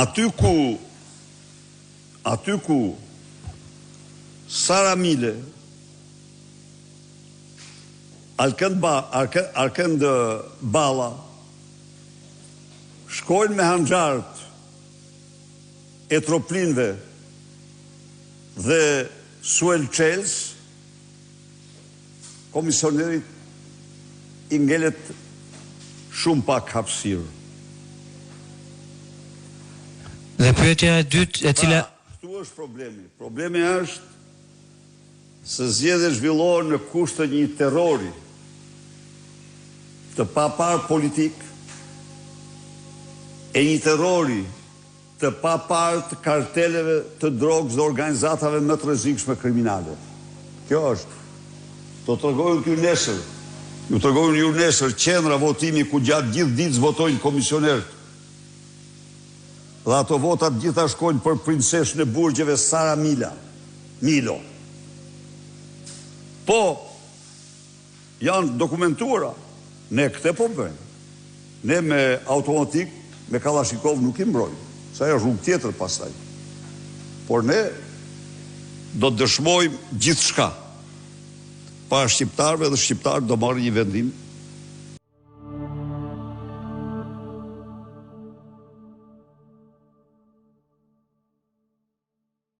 Aty ku Sara Mile, Arkend Balla shkojnë me hanxhart e troplinve dhe Suel Çels, komisionerit i ngelet shumë pak hapësirë. Dhe pyetja e dytë e cila këtu është problemi. Problemi është se zgjedhjet zhvillohen në kusht të një terrori të papar politik, e një terrori të papar të karteleve të drogës dhe organizatave më të rrezikshme kriminale. Kjo është. Do të tregojnë ju nesër. Ju tregojnë ju nesër qendra votimi ku gjatë gjithë ditës votojnë komisionerët. Dhe ato votat gjitha shkojnë për princeshën e burgjeve Sara Milo. Po, janë dokumentuara. Ne këte po bëjmë. Ne me automatik, me Kalashnikov nuk i mbrojmë. Sa e rrugë tjetër pastaj. Por ne do të dëshmojmë gjithçka. Pa shqiptarëve dhe shqiptarët do marrin një vendim